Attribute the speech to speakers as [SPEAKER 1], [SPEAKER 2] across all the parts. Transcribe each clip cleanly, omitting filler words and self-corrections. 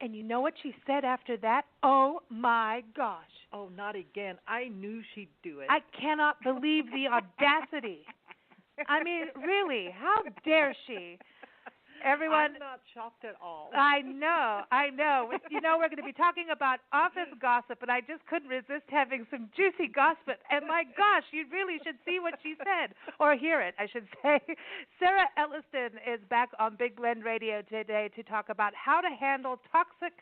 [SPEAKER 1] And you know what she said after that? Oh, my gosh.
[SPEAKER 2] Oh, not again. I knew she'd do it.
[SPEAKER 1] I cannot believe the audacity. I mean, really, how dare she? Everyone,
[SPEAKER 2] I'm not shocked at all.
[SPEAKER 1] I know. You know, we're going to be talking about office gossip, and I just couldn't resist having some juicy gossip. And my gosh, you really should see what she said, or hear it, I should say. Sarah Elliston is back on Big Blend Radio today to talk about how to handle toxic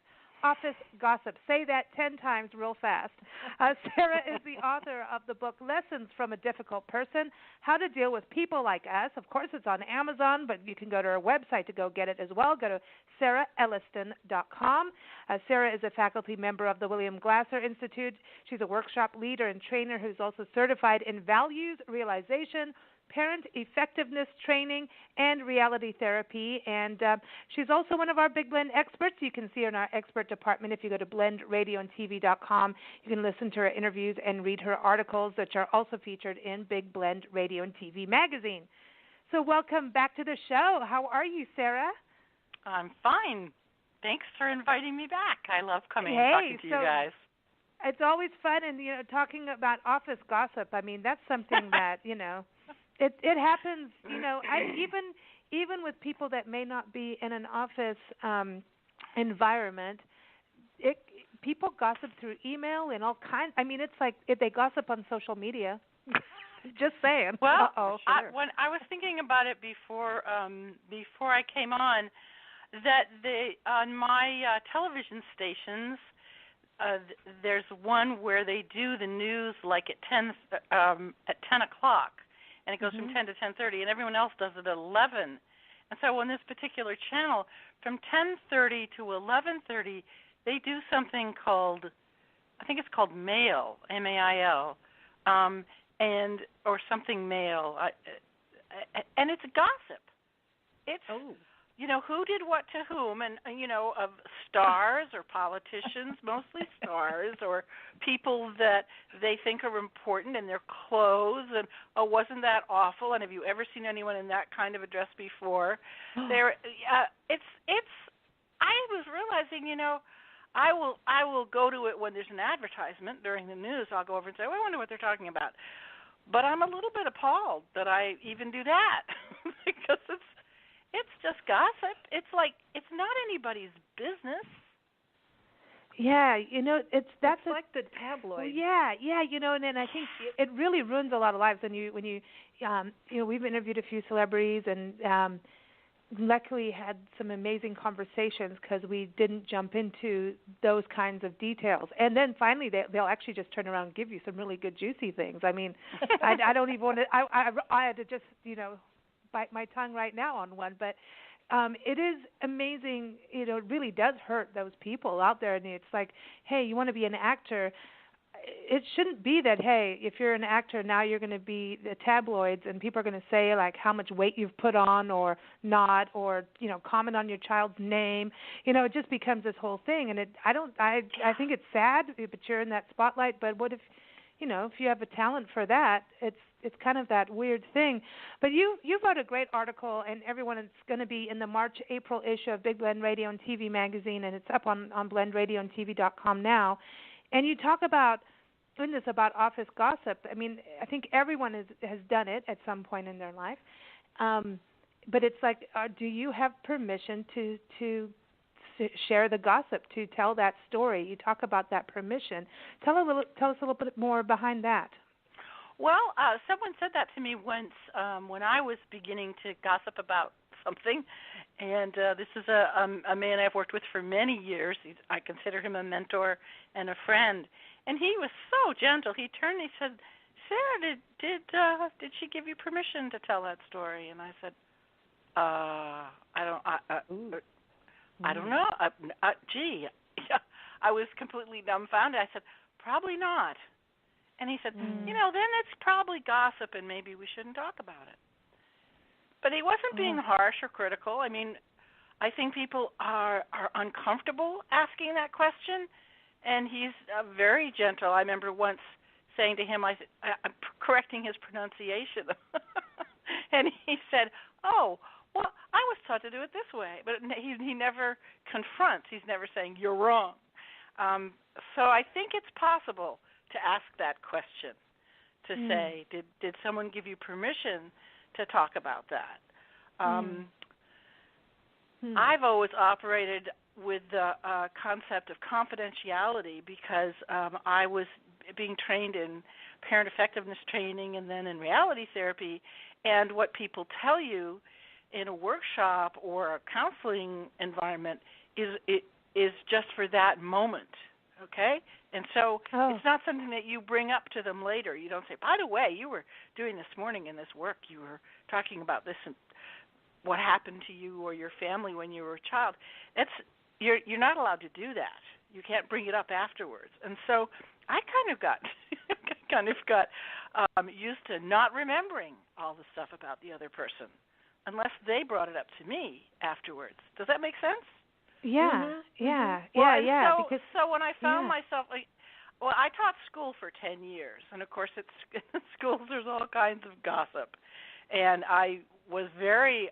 [SPEAKER 1] office gossip. Say that 10 times real fast. Sarah is the author of the book Lessons from a Difficult Person, How to Deal with People Like Us. Of course, it's on Amazon, but you can go to her website to go get it as well. Go to sarahelliston.com. Sarah is a faculty member of the William Glasser Institute. She's a workshop leader and trainer who's also certified in values realization, parent effectiveness training, and reality therapy. And she's also one of our Big Blend experts. You can see her in our expert department. If you go to blendradioandtv.com, you can listen to her interviews and read her articles, which are also featured in Big Blend Radio and TV magazine. So welcome back to the show. How are you, Sarah?
[SPEAKER 3] I'm fine. Thanks for inviting me back. I love coming and talking to you guys.
[SPEAKER 1] It's always fun, and talking about office gossip. I mean, that's something that It happens, even with people that may not be in an office environment. People gossip through email and all kinds. I mean, it's like if they gossip on social media. Just saying.
[SPEAKER 3] Well,
[SPEAKER 1] sure.
[SPEAKER 3] When I was thinking about it before I came on, that on my television stations, there's one where they do the news like at 10 o'clock. And it goes from 10 to 10:30, and everyone else does it at 11. And so on this particular channel, from 10:30 to 11:30, they do something called, I think it's called Mail, M-A-I-L, or something Mail, and it's gossip. It's who did what to whom, and of stars or politicians, mostly stars, or people that they think are important in their clothes, and wasn't that awful? And have you ever seen anyone in that kind of a dress before? I was realizing, I will go to it when there's an advertisement during the news. I'll go over and say, I wonder what they're talking about. But I'm a little bit appalled that I even do that because it's just gossip. It's like it's not anybody's business.
[SPEAKER 1] Yeah, it's
[SPEAKER 2] like the tabloid.
[SPEAKER 1] Yeah, and I think it really ruins a lot of lives when you we've interviewed a few celebrities and luckily had some amazing conversations because we didn't jump into those kinds of details. And then finally they'll actually just turn around and give you some really good juicy things. I mean, I don't even want to. I had to just bite my tongue right now on one, but it is amazing. It really does hurt those people out there, and it's like, hey, you want to be an actor. It shouldn't be that, hey, if you're an actor, now you're going to be the tabloids, and people are going to say, like, how much weight you've put on or not, or, comment on your child's name. It just becomes this whole thing, and I think it's sad, but you're in that spotlight, but what if, if you have a talent for that, it's kind of that weird thing. But you wrote a great article, and everyone, it's going to be in the March-April issue of Big Blend Radio and TV magazine, and it's up on blendradioandtv.com now. And you talk about office gossip. I mean, I think everyone has done it at some point in their life. But it's like, do you have permission to share the gossip, to tell that story? You talk about that permission. Tell us a little bit more behind that.
[SPEAKER 3] Well, someone said that to me once when I was beginning to gossip about something, and this is a man I've worked with for many years. I consider him a mentor and a friend, and he was so gentle. He turned and he said, Sarah, did she give you permission to tell that story? And I said, I don't know. Gee, I was completely dumbfounded. I said, probably not. And he said, then it's probably gossip, and maybe we shouldn't talk about it. But he wasn't being harsh or critical. I mean, I think people are uncomfortable asking that question, and he's very gentle. I remember once saying to him, I'm correcting his pronunciation, and he said, oh, well, I was taught to do it this way. But he never confronts. He's never saying you're wrong. So I think it's possible to ask that question, to say, did someone give you permission to talk about that? I've always operated with the concept of confidentiality because I was being trained in parent effectiveness training and then in reality therapy, and what people tell you in a workshop or a counseling environment is just for that moment, okay? And so it's not something that you bring up to them later. You don't say, by the way, you were doing this morning in this work, you were talking about this and what happened to you or your family when you were a child. You're not allowed to do that. You can't bring it up afterwards. And so I kind of got used to not remembering all the stuff about the other person unless they brought it up to me afterwards. Does that make sense?
[SPEAKER 1] Yeah, yeah.
[SPEAKER 3] So when I found myself, I taught school for 10 years, and of course, in schools there's all kinds of gossip, and I was very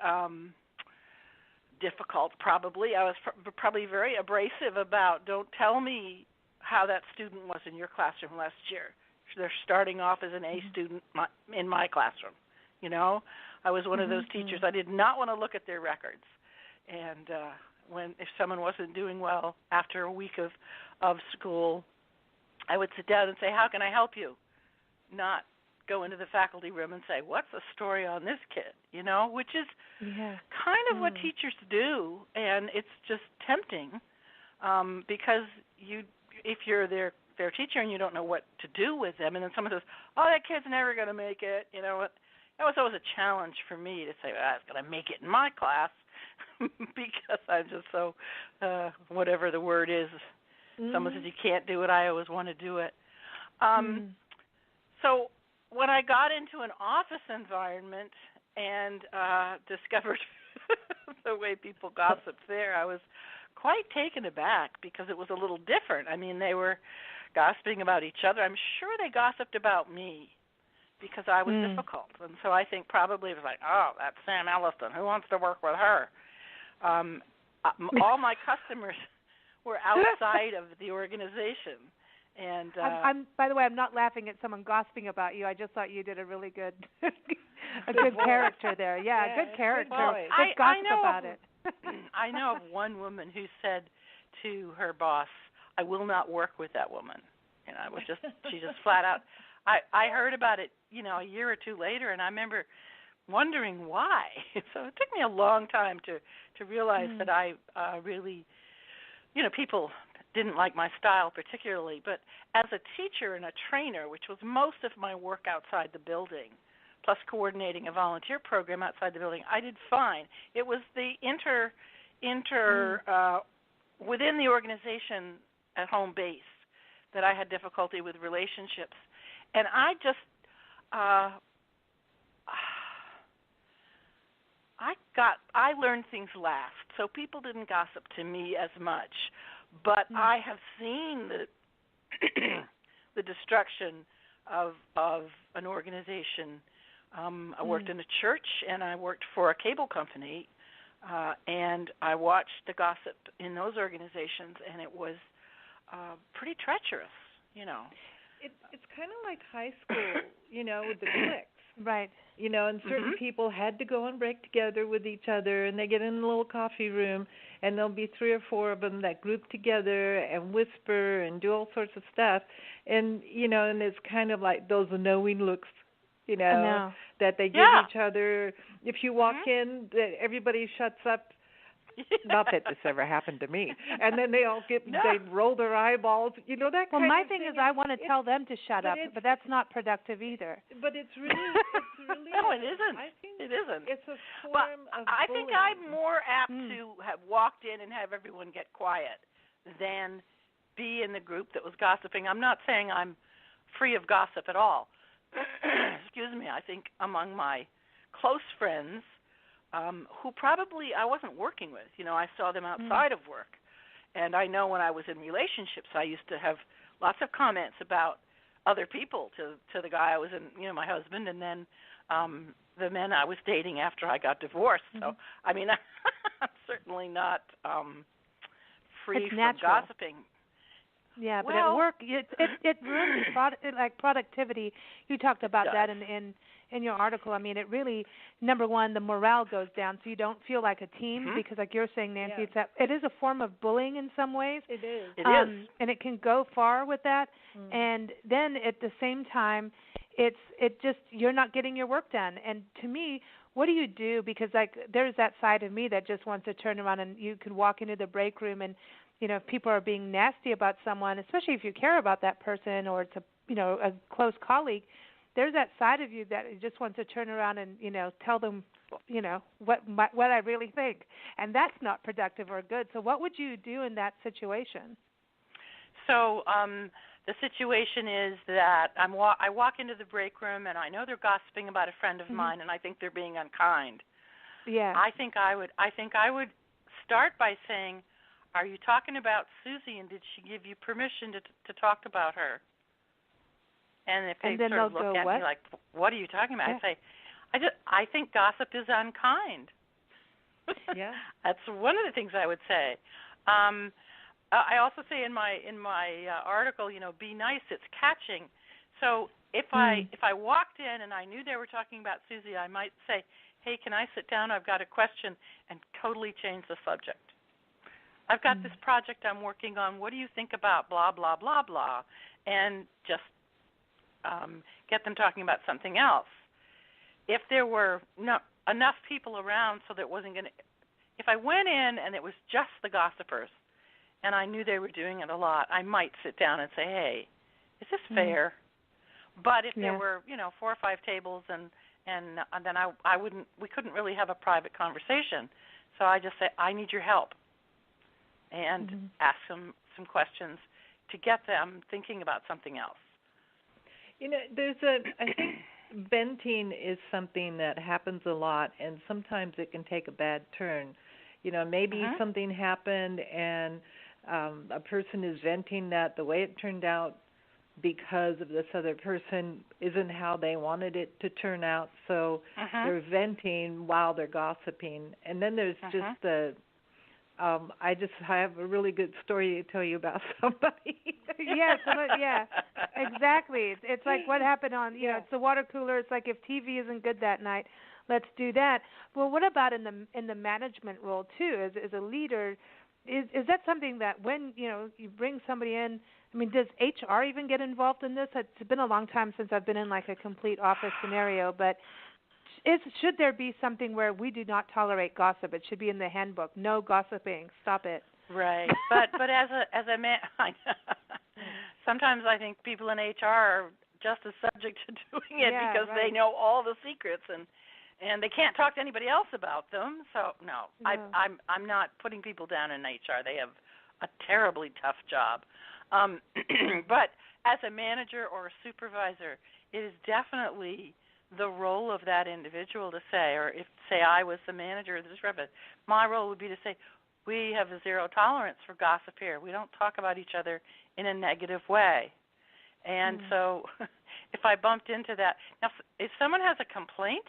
[SPEAKER 3] difficult. Probably, I was probably very abrasive about. Don't tell me how that student was in your classroom last year. They're starting off as an A student in my classroom. You know, I was one of those teachers. I did not want to look at their records, and if someone wasn't doing well after a week of school, I would sit down and say, how can I help you? Not go into the faculty room and say, what's the story on this kid? You know, which is kind of what teachers do, and it's just tempting because if you're their teacher and you don't know what to do with them, and then someone says, oh, that kid's never going to make it, you know, that was always a challenge for me to say, well, it's going to make it in my class. Because I'm just so, whatever the word is, someone says you can't do it, I always want to do it. So when I got into an office environment and discovered the way people gossiped there, I was quite taken aback because it was a little different. I mean, they were gossiping about each other. I'm sure they gossiped about me because I was difficult. And so I think probably it was like, oh, that's Sam Elliston. Who wants to work with her? All my customers were outside of the organization, and
[SPEAKER 1] I'm. By the way, I'm not laughing at someone gossiping about you. I just thought you did a really good, good character there. Yeah, good character.
[SPEAKER 3] Well,
[SPEAKER 1] just gossip about it.
[SPEAKER 3] I know of one woman who said to her boss, "I will not work with that woman." And she just flat out. I heard about it, a year or two later, and I remember wondering why. So it took me a long time to realize that I really, people didn't like my style particularly. But as a teacher and a trainer, which was most of my work outside the building, plus coordinating a volunteer program outside the building, I did fine. It was the within the organization at home base that I had difficulty with relationships. And I learned things last, so people didn't gossip to me as much. But I have seen the destruction of an organization. I worked in a church, and I worked for a cable company, and I watched the gossip in those organizations, and it was pretty treacherous,
[SPEAKER 2] It's kind of like high school, with the cliques.
[SPEAKER 1] Right.
[SPEAKER 2] And certain people had to go and break together with each other, and they get in a little coffee room, and there'll be 3 or 4 of them that group together and whisper and do all sorts of stuff. And, and it's kind of like those knowing looks, that they give each other. If you walk in, everybody shuts up. Not that this ever happened to me. And then they all they roll their eyeballs, that kind of thing.
[SPEAKER 1] Well, my thing is I want to tell them to shut up, but that's not productive either.
[SPEAKER 2] But it's really
[SPEAKER 3] no, it isn't.
[SPEAKER 2] I think
[SPEAKER 3] it isn't.
[SPEAKER 2] It's a form of
[SPEAKER 3] I
[SPEAKER 2] bullying.
[SPEAKER 3] think I'm more apt to have walked in and have everyone get quiet than be in the group that was gossiping. I'm not saying I'm free of gossip at all. Excuse me. I think among my close friends, who probably I wasn't working with. I saw them outside of work. And I know when I was in relationships, I used to have lots of comments about other people to the guy I was in, my husband, and then the men I was dating after I got divorced. So, I mean, I'm certainly not free
[SPEAKER 1] it's
[SPEAKER 3] from
[SPEAKER 1] natural.
[SPEAKER 3] gossiping.
[SPEAKER 1] Yeah, but
[SPEAKER 3] Well,
[SPEAKER 1] at work, it ruins like productivity. You talked about that in your article. I mean, it really, number one, the morale goes down, so you don't feel like a team because, like you're saying, Nancy, it is a form of bullying in some ways.
[SPEAKER 2] It is.
[SPEAKER 3] It is,
[SPEAKER 1] and it can go far with that. And then at the same time, it just you're not getting your work done. And to me, what do you do? Because like there's that side of me that just wants to turn around, and you could walk into the break room and, you know, if people are being nasty about someone, especially if you care about that person or it's a close colleague, there's that side of you that just wants to turn around and, tell them, what I really think. And that's not productive or good. So what would you do in that situation?
[SPEAKER 3] So the situation is that I walk into the break room and I know they're gossiping about a friend of mine, and I think they're being unkind.
[SPEAKER 1] Yeah.
[SPEAKER 3] I think I would start by saying, "Are you talking about Susie, and did she give you permission to talk about her?" And if they sort of look at me like, "What are you talking about?"
[SPEAKER 1] Yeah.
[SPEAKER 3] I say, I think gossip is unkind.
[SPEAKER 2] Yeah.
[SPEAKER 3] That's one of the things I would say. I also say in my article, be nice. It's catching. So if I walked in and I knew they were talking about Susie, I might say, "Hey, can I sit down? I've got a question," and totally change the subject. I've got this project I'm working on. What do you think about blah, blah, blah, blah? And just get them talking about something else. If there were enough people around so that it wasn't going to – if I went in and it was just the gossipers and I knew they were doing it a lot, I might sit down and say, "Hey, is this fair?" But if there were, 4 or 5 tables and then I wouldn't – we couldn't really have a private conversation. So I just say, "I need your help." And ask them some questions to get them thinking about something else.
[SPEAKER 2] I think venting is something that happens a lot, and sometimes it can take a bad turn. Maybe something happened and a person is venting that the way it turned out because of this other person isn't how they wanted it to turn out, so they're venting while they're gossiping. And then there's just the I have a really good story to tell you about somebody.
[SPEAKER 1] Yeah, exactly. It's like what happened on, it's the water cooler. It's like if TV isn't good that night, let's do that. Well, what about in the management role too? As a leader, is that something that when you bring somebody in? I mean, does HR even get involved in this? It's been a long time since I've been in like a complete office scenario, but. Should there be something where we do not tolerate gossip? It should be in the handbook. No gossiping. Stop it.
[SPEAKER 3] Right. But as a man, sometimes I think people in HR are just as subject to doing it because they know all the secrets and they can't talk to anybody else about them. So no. I'm not putting people down in HR. They have a terribly tough job. But as a manager or a supervisor, it is definitely the role of that individual to say, or if, say, I was the manager of this rep, my role would be to say, we have a zero tolerance for gossip here. We don't talk about each other in a negative way. And so if I bumped into that, now if someone has a complaint,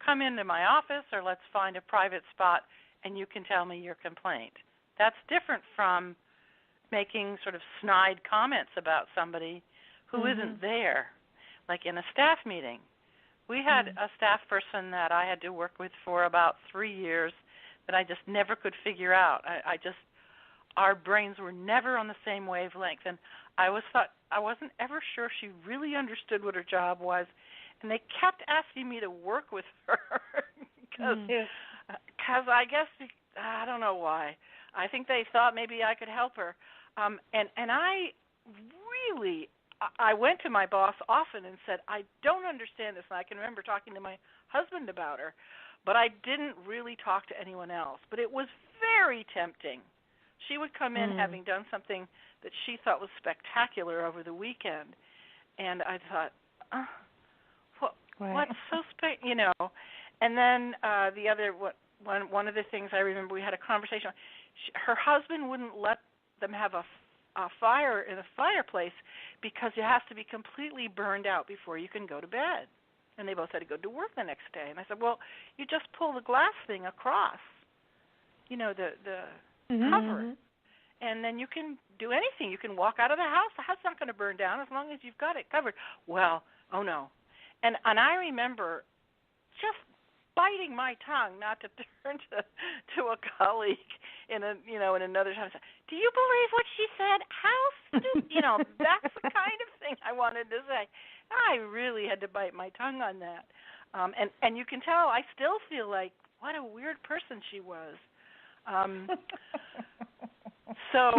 [SPEAKER 3] come into my office or let's find a private spot and you can tell me your complaint. That's different from making sort of snide comments about somebody who isn't there, like in a staff meeting. We had a staff person that I had to work with for about 3 years that I just never could figure out. Our brains were never on the same wavelength, and I wasn't ever sure she really understood what her job was, and they kept asking me to work with her because I guess I don't know why. I think they thought maybe I could help her, and I went to my boss often and said, I don't understand this, and I can remember talking to my husband about her, but I didn't really talk to anyone else. But it was very tempting. She would come in having done something that she thought was spectacular over the weekend, and I thought, what's so And then the other one of the things I remember, we had a conversation. Her husband wouldn't let them have a fire in a fireplace because it has to be completely burned out before you can go to bed. And they both had to go to work the next day. And I said, well, you just pull the glass thing across, the cover. and then you can do anything. You can walk out of the house. The house is not going to burn down as long as you've got it covered. Well, oh no. And I remember just biting my tongue not to turn to a colleague in another time. Do you believe what she said? How stupid? That's the kind of thing I wanted to say. I really had to bite my tongue on that. And you can tell I still feel like what a weird person she was. So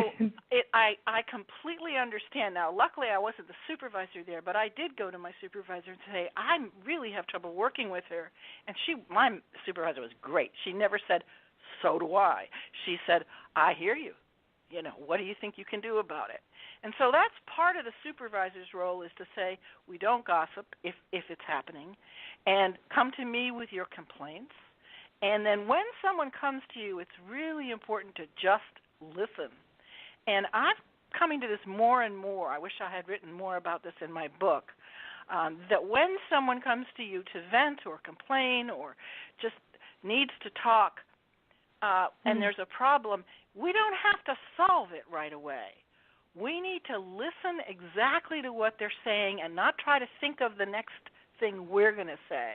[SPEAKER 3] I completely understand now. Luckily, I wasn't the supervisor there, but I did go to my supervisor and say, I really have trouble working with her. And my supervisor was great. She never said, so do I. She said, I hear you. What do you think you can do about it? And so that's part of the supervisor's role, is to say, we don't gossip if it's happening, and come to me with your complaints. And then when someone comes to you, it's really important to just listen. And I'm coming to this more and more. I wish I had written more about this in my book, that when someone comes to you to vent or complain or just needs to talk, and there's a problem, we don't have to solve it right away. We need to listen exactly to what they're saying and not try to think of the next thing we're going to say.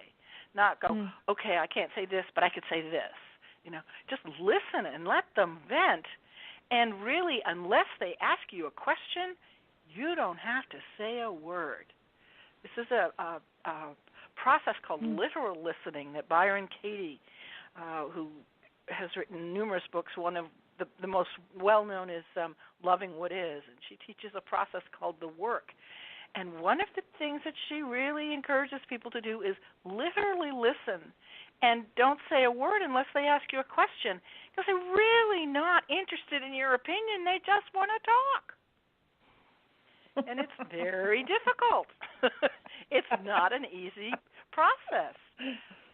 [SPEAKER 3] Not go, okay, I can't say this, but I could say this. Just listen and let them vent. And really, unless they ask you a question, you don't have to say a word. This is a process called literal listening that Byron Katie, who has written numerous books, one of the most well-known is Loving What Is, and she teaches a process called the work. And one of the things that she really encourages people to do is literally listen and don't say a word unless they ask you a question, because they're really not interested in your opinion. They just want to talk. And it's very difficult. It's not an easy process.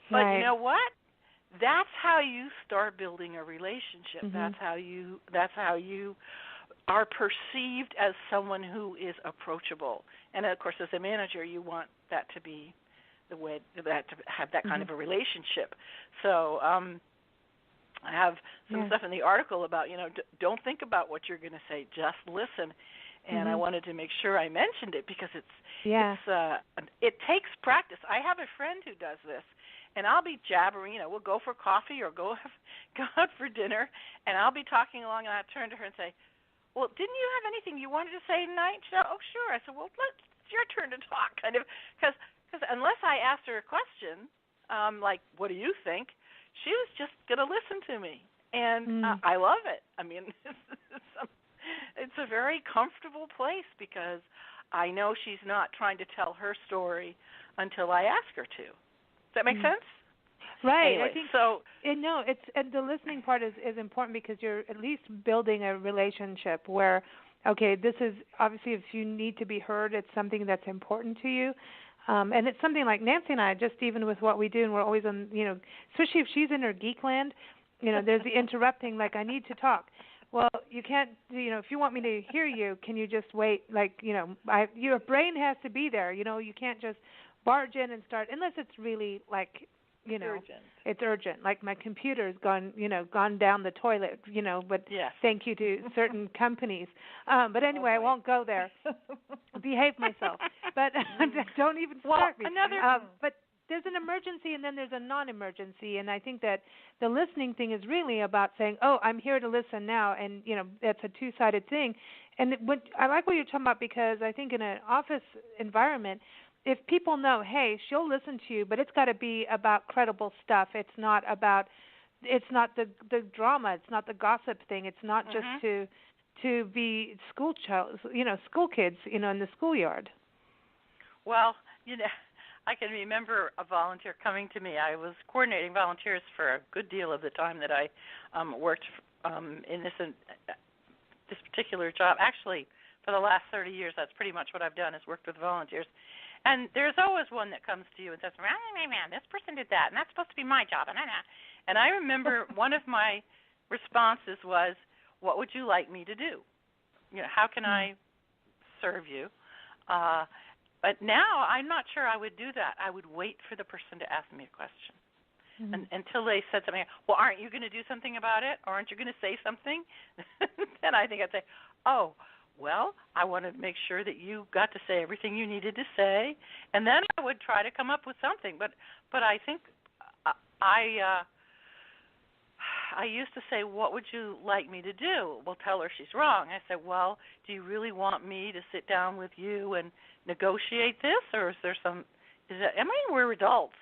[SPEAKER 3] But
[SPEAKER 1] right.
[SPEAKER 3] You know what? That's how you start building a relationship. That's how you are perceived as someone who is approachable. And of course, as a manager, you want that to be the way that to have that kind of a relationship. So I have some stuff in the article about don't think about what you're going to say, just listen. And I wanted to make sure I mentioned it because it takes practice. I have a friend who does this. And I'll be jabbering, we'll go for coffee or go out for dinner, and I'll be talking along, and I'll turn to her and say, well, didn't you have anything you wanted to say tonight? She said, oh, sure. I said, well, it's your turn to talk, kind of, because unless I asked her a question, like, what do you think, she was just going to listen to me. And I love it. I mean, it's a very comfortable place because I know she's not trying to tell her story until I ask her to. Does that make sense?
[SPEAKER 1] Right.
[SPEAKER 3] Anyway,
[SPEAKER 1] I think
[SPEAKER 3] so.
[SPEAKER 1] And the listening part is important because you're at least building a relationship where, okay, this is obviously if you need to be heard, it's something that's important to you. And it's something like Nancy and I, just even with what we do, and we're always on, especially if she's in her geek land, there's the interrupting, like, I need to talk. Well, you can't, if you want me to hear you, can you just wait? Like, your brain has to be there. You can't just barge in and start, unless it's really like,
[SPEAKER 2] urgent.
[SPEAKER 1] It's urgent. Like my computer's gone down the toilet, but
[SPEAKER 3] yes.
[SPEAKER 1] Thank you to certain companies. But anyway, I won't go there. Behave myself. But don't even start me. But there's an emergency and then there's a non-emergency, and I think that the listening thing is really about saying, oh, I'm here to listen now, and, that's a two-sided thing. And I like what you're talking about because I think in an office environment, if people know, hey, she'll listen to you, but it's got to be about credible stuff. It's not the drama. It's not the gossip thing. It's not just to be school kids, in the schoolyard.
[SPEAKER 3] Well, I can remember a volunteer coming to me. I was coordinating volunteers for a good deal of the time that I worked in this particular job. Actually, for the last 30 years, that's pretty much what I've done is worked with volunteers. And there's always one that comes to you and says, man, this person did that, and that's supposed to be my job. And I remember one of my responses was, what would you like me to do? How can I serve you? But now I'm not sure I would do that. I would wait for the person to ask me a question. until they said something. Well, aren't you going to do something about it, or aren't you going to say something? Then I think I'd say, oh, well, I wanted to make sure that you got to say everything you needed to say, and then I would try to come up with something. But I think I used to say, what would you like me to do? Well, tell her she's wrong. I said, well, do you really want me to sit down with you and negotiate this, or is there some? We're adults.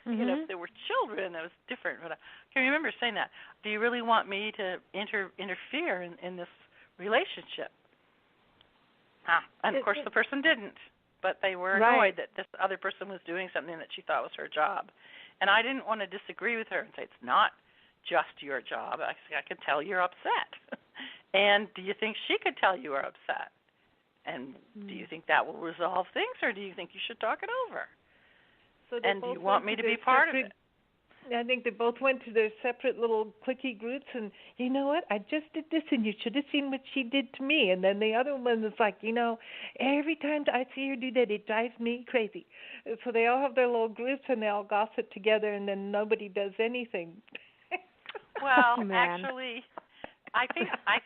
[SPEAKER 3] If there were children, that was different. But I can remember saying that. Do you really want me to interfere in this relationship? And of course, the person didn't. But they were annoyed that this other person was doing something that she thought was her job. And I didn't want to disagree with her and say, it's not just your job. I could tell you're upset. And do you think she could tell you are upset? And do you think that will resolve things, or do you think you should talk it over?
[SPEAKER 2] So
[SPEAKER 3] and do you want me to be part of it?
[SPEAKER 2] I think they both went to their separate little cliquey groups, and you know what? I just did this, and you should have seen what she did to me. And then the other one was like, every time I see her do that, it drives me crazy. So they all have their little groups, and they all gossip together, and then nobody does anything.
[SPEAKER 3] Well, actually, I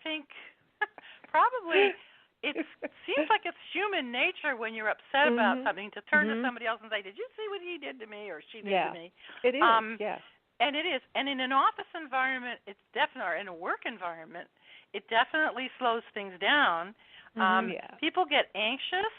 [SPEAKER 3] think probably it seems like it's human nature when you're upset about something to turn to somebody else and say, did you see what he did to me or she did to me?
[SPEAKER 2] It is,
[SPEAKER 3] And it is. And in an office environment, it's definitely, or in a work environment, it definitely slows things down. People get anxious,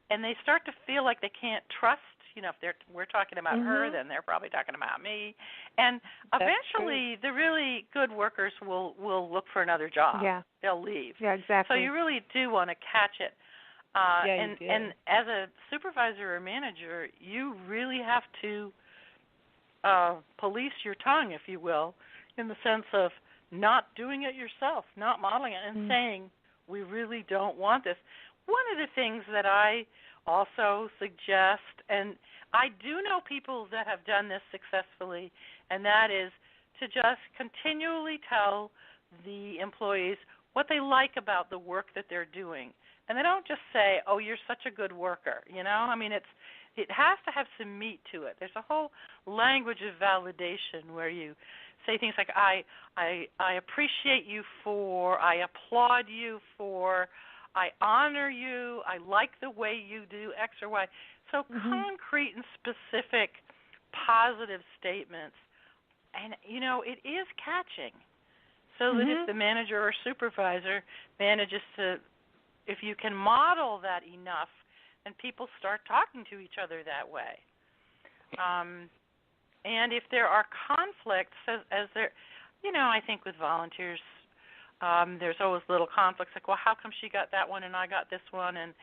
[SPEAKER 3] and they start to feel like they can't trust. If we're talking about her, then they're probably talking about me. And eventually, the really good workers will look for another job.
[SPEAKER 1] Yeah.
[SPEAKER 3] They'll leave.
[SPEAKER 1] Yeah, exactly.
[SPEAKER 3] So you really do want to catch it. And as a supervisor or manager, you really have to police your tongue, if you will, in the sense of not doing it yourself, not modeling it, and saying, we really don't want this. One of the things that I also suggest, and I do know people that have done this successfully, and that is to just continually tell the employees what they like about the work that they're doing. And they don't just say, oh, you're such a good worker, it has to have some meat to it. There's a whole language of validation where you say things like, I appreciate you for, I applaud you for, I honor you, I like the way you do X or Y. So concrete and specific positive statements. And, it is catching. So that if the manager or supervisor manages to, if you can model that enough, and people start talking to each other that way. And if there are conflicts, as there, I think with volunteers, there's always little conflicts, like, well, how come she got that one and I got this one? And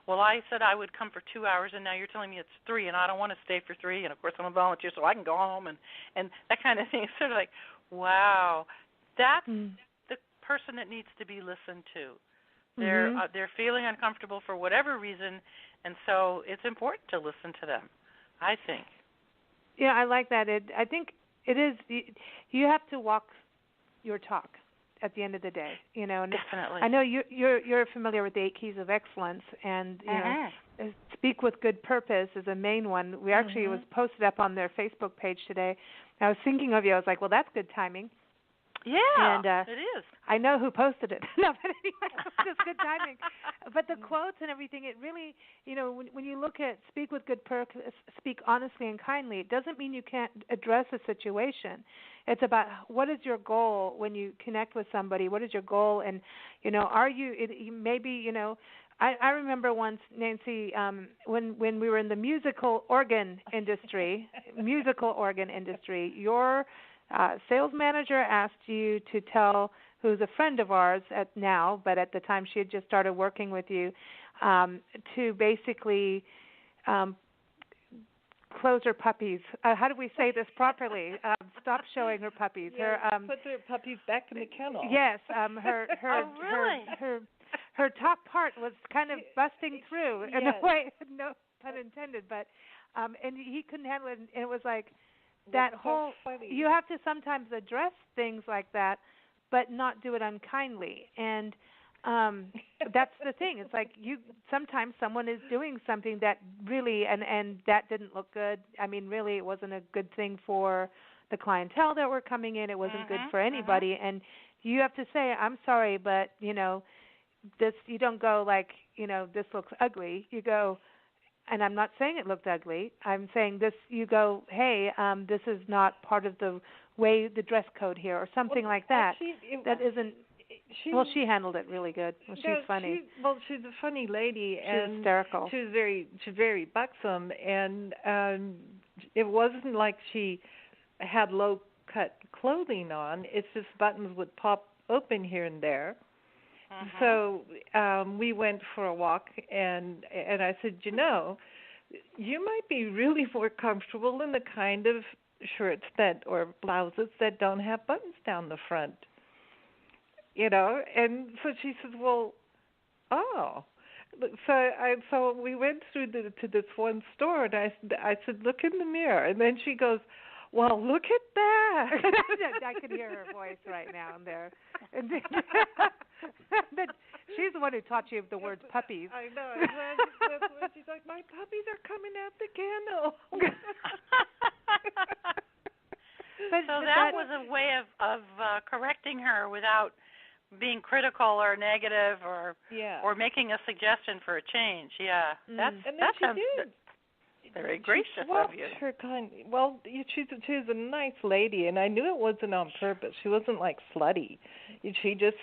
[SPEAKER 3] well, I said I would come for 2 hours, and now you're telling me it's 3, and I don't want to stay for 3, and of course I'm a volunteer, so I can go home, and that kind of thing. It's sort of like, wow, that's the person that needs to be listened to. They're feeling uncomfortable for whatever reason, and so it's important to listen to them, I think.
[SPEAKER 1] Yeah, I like that. I think it is. You have to walk your talk at the end of the day,
[SPEAKER 3] Definitely.
[SPEAKER 1] I know you're familiar with the 8 Keys of Excellence, and speak with good purpose is a main one. We actually it was posted up on their Facebook page today. I was thinking of you. I was like, well, that's good timing.
[SPEAKER 3] Yeah,
[SPEAKER 1] and,
[SPEAKER 3] it is.
[SPEAKER 1] I know who posted it. No, but anyway, it's good timing. But the quotes and everything, it really, when you look at speak with good purpose, speak honestly and kindly, it doesn't mean you can't address a situation. It's about what is your goal when you connect with somebody. What is your goal? And, are you maybe, I remember once, Nancy, when we were in the musical organ industry, your sales manager asked you to tell, who's a friend of ours now, but at the time she had just started working with you, to basically close her puppies. How do we say this properly? Stop showing her puppies.
[SPEAKER 2] Put her puppies back in the kennel.
[SPEAKER 1] Yes, her top part was kind of busting through in a way, no pun intended, but and he couldn't handle it, and it was like that whole. You have to sometimes address things like that, but not do it unkindly. And That's the thing. It's like sometimes someone is doing something that really and that didn't look good. I mean, really, it wasn't a good thing for the clientele that were coming in. It wasn't good for anybody. And you have to say, I'm sorry, but this. You don't go like, this looks ugly. You go, and I'm not saying it looked ugly. I'm saying this. You go, hey, this is not part of the way the dress code here, or something like that. That isn't. She handled it really good. Well, she's funny.
[SPEAKER 2] She's a funny lady, and
[SPEAKER 1] she's hysterical.
[SPEAKER 2] She's very buxom, and it wasn't like she had low cut clothing on. It's just buttons would pop open here and there. So we went for a walk, and I said, you might be really more comfortable in the kind of shirts or blouses that don't have buttons down the front. And so she says, well, oh. So we went through to this one store, and I said, look in the mirror. And then she goes, well, look at that.
[SPEAKER 1] I could hear her voice right now and there. And she's the one who taught you the words puppies.
[SPEAKER 2] I know. That's what she's like, my puppies are coming out the kennel.
[SPEAKER 3] So that was a way of correcting her without being critical or negative or making a suggestion for a change. Yeah, that sounds very gracious of you.
[SPEAKER 2] Her she's a nice lady, and I knew it wasn't on purpose. She wasn't like slutty. She just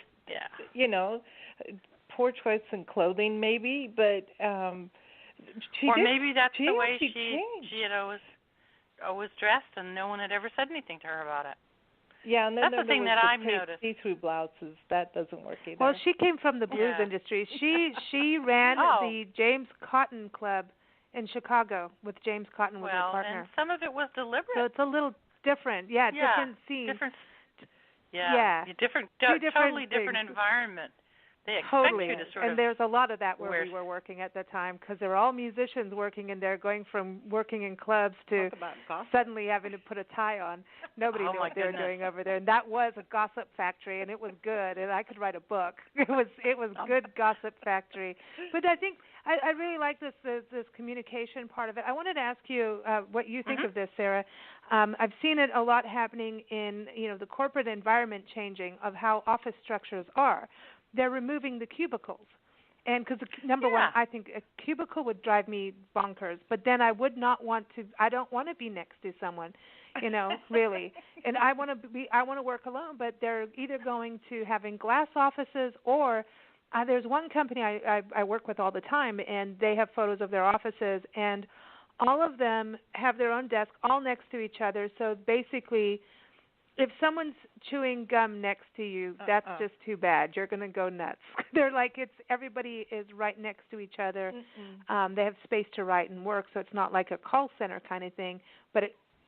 [SPEAKER 2] poor choice in clothing maybe, but
[SPEAKER 3] maybe that's the way she was dressed, and no one had ever said anything to her about it.
[SPEAKER 2] Yeah, and then
[SPEAKER 3] that's the thing that I've noticed.
[SPEAKER 2] See-through blouses, that doesn't work either.
[SPEAKER 1] Well, she came from the blues industry. She ran the James Cotton Club in Chicago with James Cotton was her partner.
[SPEAKER 3] And some of it was deliberate.
[SPEAKER 1] So it's a little different. Yeah, different scenes.
[SPEAKER 3] Totally different environment. They expect you to sort of.
[SPEAKER 1] And there's a lot of that where we were working at the time, because there were all musicians working in there, going from working in clubs to suddenly having to put a tie on. Nobody knew what they were doing over there, and that was a gossip factory, and it was good. And I could write a book. It was good gossip factory. But I think I really like this communication part of it. I wanted to ask you what you think of this, Sarah. I've seen it a lot happening in the corporate environment changing of how office structures are. They're removing the cubicles. And because, number one, I think a cubicle would drive me bonkers. But then I don't want to be next to someone, really. And I want to work alone. But they're either going to having glass offices or there's one company I work with all the time, and they have photos of their offices. And all of them have their own desk all next to each other. So basically, if someone's chewing gum next to you, that's just too bad. You're going to go nuts. They're like everybody is right next to each other. They have space to write and work, so it's not like a call center kind of thing. But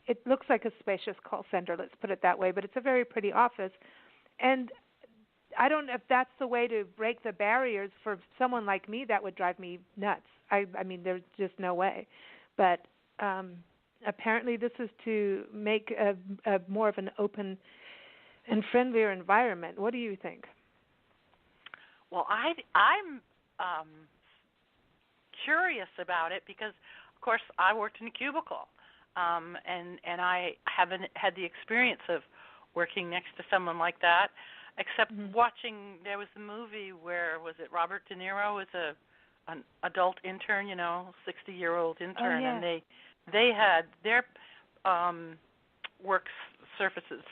[SPEAKER 1] it looks like a spacious call center, let's put it that way. But it's a very pretty office. And I don't know if that's the way to break the barriers for someone like me. That would drive me nuts. I mean, there's just no way. But apparently this is to make a more of an open and friendlier environment. What do you think?
[SPEAKER 3] Well, I'm curious about it because, of course, I worked in a cubicle, and I haven't had the experience of working next to someone like that, except watching. There was a movie where was it Robert De Niro was an adult intern, 60-year-old intern, and they had their work surfaces.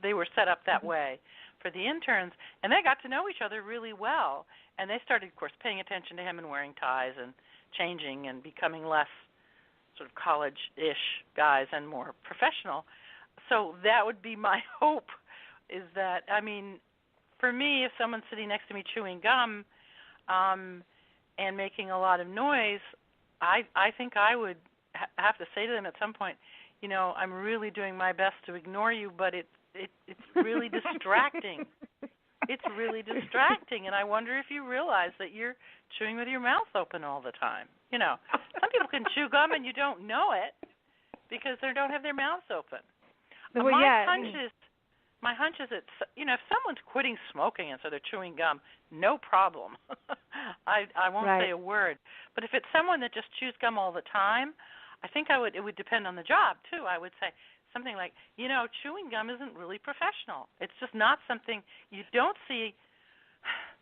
[SPEAKER 3] They were set up that way for the interns, and they got to know each other really well. And they started, of course, paying attention to him and wearing ties and changing and becoming less sort of college-ish guys and more professional. So that would be my hope is that, I mean, for me, if someone's sitting next to me chewing gum and making a lot of noise, I think I would have to say to them at some point, I'm really doing my best to ignore you, but it's really distracting. It's really distracting, and I wonder if you realize that you're chewing with your mouth open all the time. Some people can chew gum and you don't know it because they don't have their mouths open. my hunch is that if someone's quitting smoking and so they're chewing gum, no problem. I won't say a word. But if it's someone that just chews gum all the time, I think it would depend on the job too. I would say something like, chewing gum isn't really professional. It's just not something you don't see.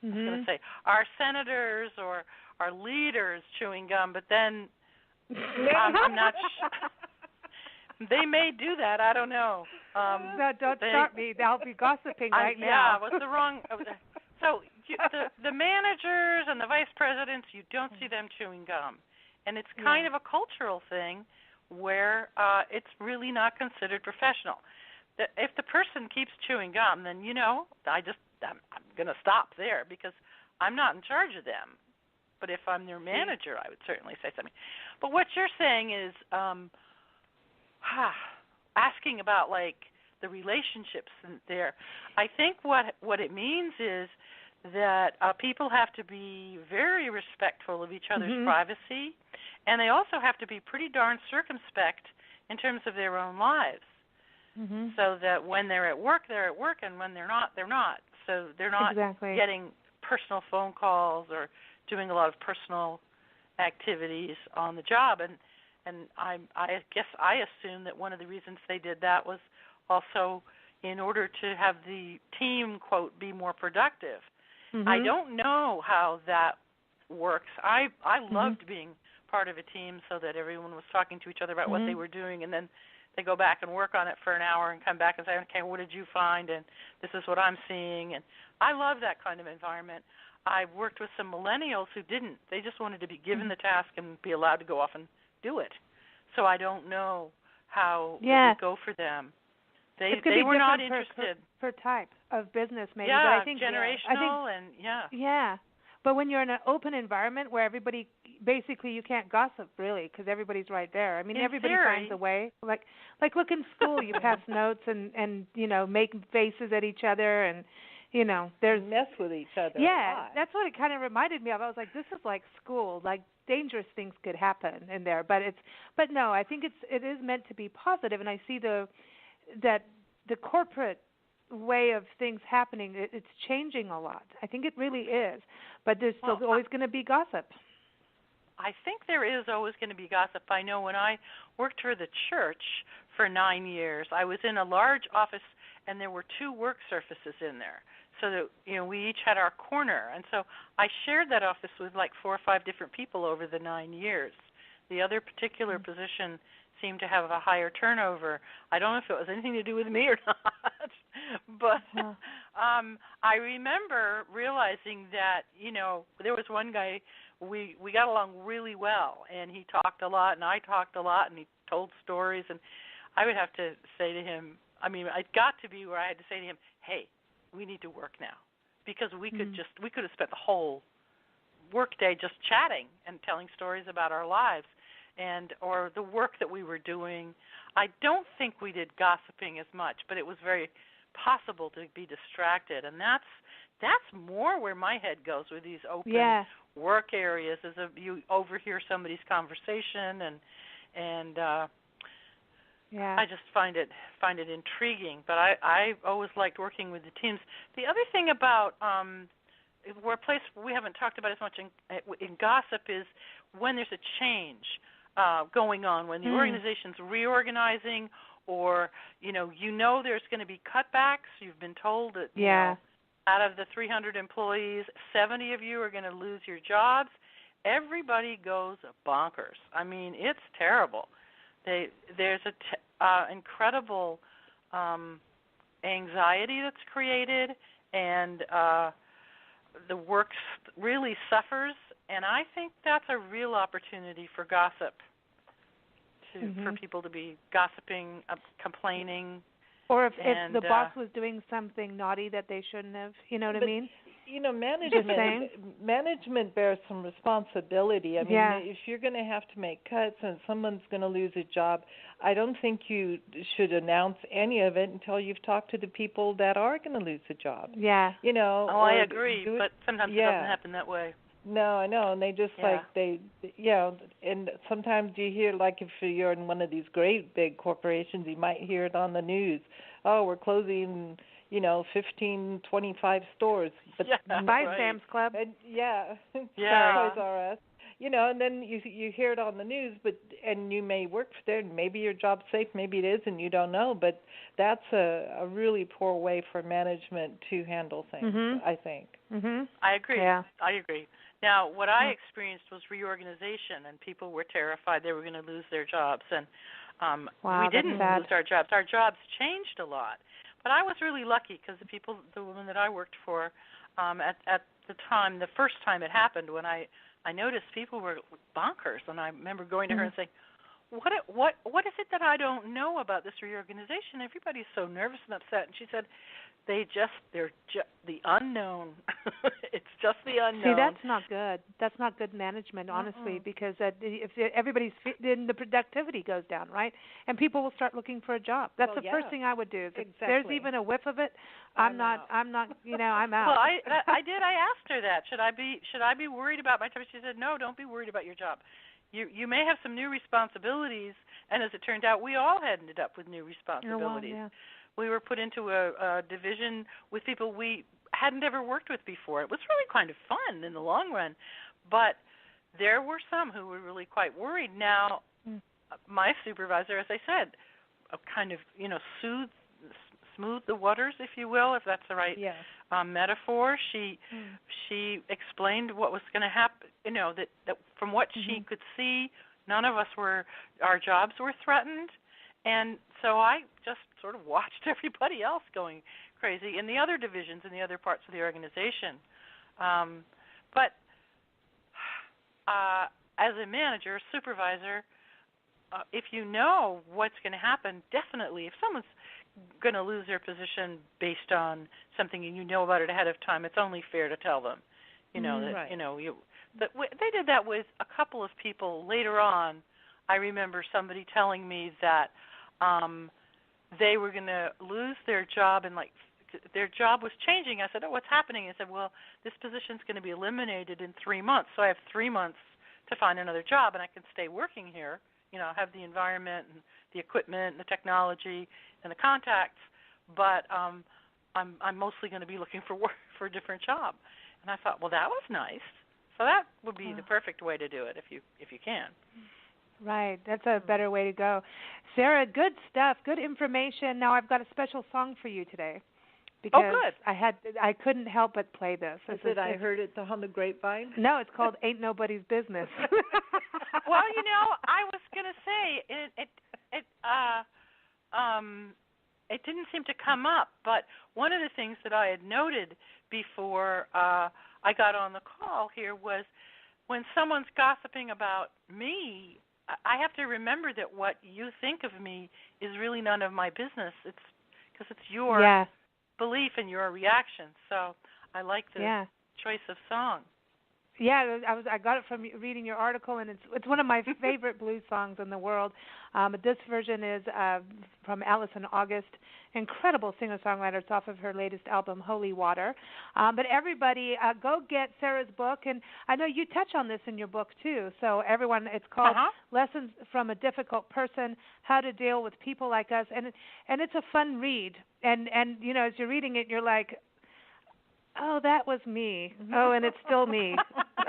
[SPEAKER 3] I was going to say our senators or our leaders chewing gum, but then I'm not sure. They may do that. I don't know.
[SPEAKER 1] No, don't start me. I'll be gossiping right now.
[SPEAKER 3] Yeah, what's the wrong? So the managers and the vice presidents, you don't see them chewing gum, and it's kind of a cultural thing where it's really not considered professional. If the person keeps chewing gum, then I'm going to stop there because I'm not in charge of them. But if I'm their manager, I would certainly say something. But what you're saying is asking about like the relationships there. I think what it means is that people have to be very respectful of each other's privacy, and they also have to be pretty darn circumspect in terms of their own lives. So that when they're at work, and when they're not, they're not. So they're not getting personal phone calls or doing a lot of personal activities on the job. And I guess I assume that one of the reasons they did that was also in order to have the team, quote, be more productive. I don't know how that works. I loved being part of a team so that everyone was talking to each other about what they were doing, and then they go back and work on it for an hour and come back and say, okay, what did you find? And this is what I'm seeing. And I love that kind of environment. I worked with some millennials who didn't. They just wanted to be given the task and be allowed to go off and do it. So I don't know how it would go for them. They were not interested.
[SPEAKER 1] Per type of business, maybe.
[SPEAKER 3] Yeah,
[SPEAKER 1] but I think
[SPEAKER 3] generational
[SPEAKER 1] Yeah. But when you're in an open environment where everybody, basically you can't gossip really because everybody's right there. I mean, everybody finds a way. Like look in school, you pass notes and make faces at each other and there's
[SPEAKER 2] mess with each other.
[SPEAKER 1] Yeah, that's what it kind of reminded me of. I was like, this is like school. Like dangerous things could happen in there, but no, I think it is meant to be positive, and I see that the corporate way of things happening, it's changing a lot. I think it really is, but there's still always going to be gossip.
[SPEAKER 3] I think there is always going to be gossip. I know when I worked for the church for 9 years, I was in a large office, and there were 2 work surfaces in there. So that we each had our corner, and so I shared that office with like 4 or 5 different people over the 9 years. The other particular position seemed to have a higher turnover. I don't know if it was anything to do with me or not, but I remember realizing that there was one guy we got along really well, and he talked a lot, and I talked a lot, and he told stories, and I would have to say to him, it got to be where I had to say to him, hey, we need to work now, because we could have spent the whole workday just chatting and telling stories about our lives or the work that we were doing. I don't think we did gossiping as much, but it was very possible to be distracted, and that's more where my head goes with these open work areas, is you overhear somebody's conversation and I just find it intriguing. But I always liked working with the teams. The other thing about where a place we haven't talked about as much in gossip is when there's a change going on, when the organization's reorganizing, or there's going to be cutbacks. You've been told that out of the 300 employees, 70 of you are going to lose your jobs. Everybody goes bonkers. It's terrible. There's incredible anxiety that's created, and the work really suffers. And I think that's a real opportunity for gossip, for people to be gossiping, complaining.
[SPEAKER 1] Or if the boss was doing something naughty that they shouldn't have, what I mean?
[SPEAKER 2] Management bears some responsibility. If you're going to have to make cuts and someone's going to lose a job, I don't think you should announce any of it until you've talked to the people that are going to lose a job.
[SPEAKER 1] Yeah.
[SPEAKER 3] I agree, but sometimes it doesn't happen that way.
[SPEAKER 2] No, I know, and they just and sometimes you hear, like if you're in one of these great big corporations, you might hear it on the news. Oh, we're closing, 15, 25 stores. But
[SPEAKER 1] Buy Sam's Club.
[SPEAKER 2] And,
[SPEAKER 3] Yeah.
[SPEAKER 2] Toys R Us. And then you hear it on the news, and you may work there, and maybe your job's safe, maybe it is, and you don't know. But that's a really poor way for management to handle things, I think.
[SPEAKER 1] Mm-hmm.
[SPEAKER 3] I agree.
[SPEAKER 1] Yeah.
[SPEAKER 3] I agree. Now, what I experienced was reorganization, and people were terrified they were going to lose their jobs, and we didn't lose our jobs. Our jobs changed a lot, but I was really lucky because the woman that I worked for, at the time, the first time it happened, when I noticed people were bonkers, and I remember going to her and saying, what is it that I don't know about this reorganization? Everybody's so nervous and upset. And she said, they're just the unknown. It's just the unknown.
[SPEAKER 1] See, that's not good. That's not good management, honestly, because if everybody's then the productivity goes down, right? And people will start looking for a job. That's the first thing I would do. If there's even a whiff of it, I'm not. I'm out.
[SPEAKER 3] Well, I did. I asked her that. Should I be worried about my job? She said, no, don't be worried about your job. You may have some new responsibilities, and as it turned out, we all ended up with new responsibilities.
[SPEAKER 1] Oh, well, yeah.
[SPEAKER 3] We were put into a division with people we hadn't ever worked with before. It was really kind of fun in the long run, but there were some who were really quite worried. Now, my supervisor, as I said, kind of smooth the waters, if you will, if that's the right metaphor. She explained what was going to happen. That from what she could see, none of us our jobs were threatened. And so I just sort of watched everybody else going crazy in the other divisions, in the other parts of the organization. But as a manager, supervisor, if you know what's going to happen, definitely, if someone's going to lose their position based on something and you know about it ahead of time, it's only fair to tell them. They did that with a couple of people later on. I remember somebody telling me that they were going to lose their job and their job was changing. I said, what's happening? I said, well, this position's going to be eliminated in 3 months, so I have 3 months to find another job, and I can stay working here, have the environment and the equipment and the technology and the contacts, but I'm mostly going to be looking for work for a different job. And I thought, well, that was nice. So that would be the perfect way to do it if you can.
[SPEAKER 1] Right, that's a better way to go. Sarah, good stuff, good information. Now I've got a special song for you today. Because I couldn't help but play this.
[SPEAKER 2] I heard it on the grapevine?
[SPEAKER 1] No, it's called Ain't Nobody's Business.
[SPEAKER 3] Well, I was going to say it didn't seem to come up, but one of the things that I had noted before I got on the call here was when someone's gossiping about me, I have to remember that what you think of me is really none of my business. It's because it's your belief and your reaction. So I like the choice of song.
[SPEAKER 1] Yeah, I got it from reading your article, and it's one of my favorite blues songs in the world. But this version is from Elliston, August. Incredible singer-songwriter. It's off of her latest album, Holy Water. But everybody, go get Sarah's book, and I know you touch on this in your book too. So everyone, it's called Lessons from a Difficult Person: How to Deal with People Like Us, and it's a fun read. And as you're reading it, you're like, oh, that was me. Oh, and it's still me.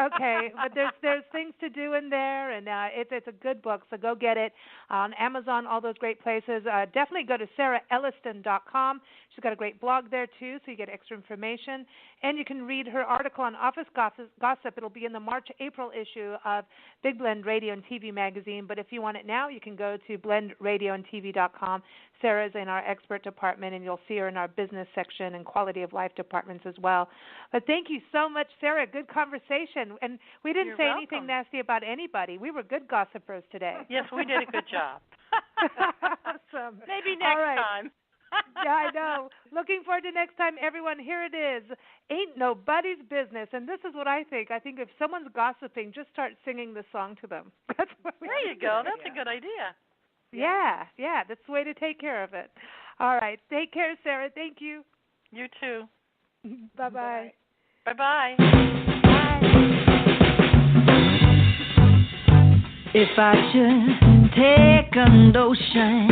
[SPEAKER 1] Okay, but there's things to do in there, and it's a good book, so go get it on Amazon, all those great places. Definitely go to SarahElliston.com. She's got a great blog there, too, so you get extra information. And you can read her article on Office Gossip. It'll be in the March-April issue of Big Blend Radio and TV magazine, but if you want it now, you can go to blendradioandtv.com. Sarah's in our expert department, and you'll see her in our business section and quality of life departments as well. But thank you so much, Sarah. Good conversation. And we didn't say anything nasty about anybody. We were good gossipers today.
[SPEAKER 3] Yes, we did a good job.
[SPEAKER 1] Awesome.
[SPEAKER 3] Maybe next time.
[SPEAKER 1] Yeah, I know. Looking forward to next time, everyone. Here it is. Ain't Nobody's Business. And this is what I think. I think if someone's gossiping, just start singing the song to them. That's what
[SPEAKER 3] there you go. That's a good idea.
[SPEAKER 1] Yeah, that's the way to take care of it. All right. Take care, Sarah. Thank you.
[SPEAKER 3] You too.
[SPEAKER 1] Bye-bye.
[SPEAKER 3] Bye-bye.
[SPEAKER 1] Bye.
[SPEAKER 4] If I should take a notion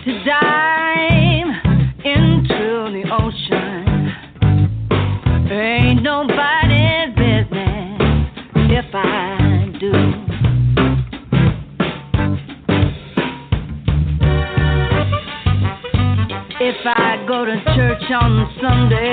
[SPEAKER 4] to dime into the ocean. Ain't nobody's business if I do. If I go to church on Sunday,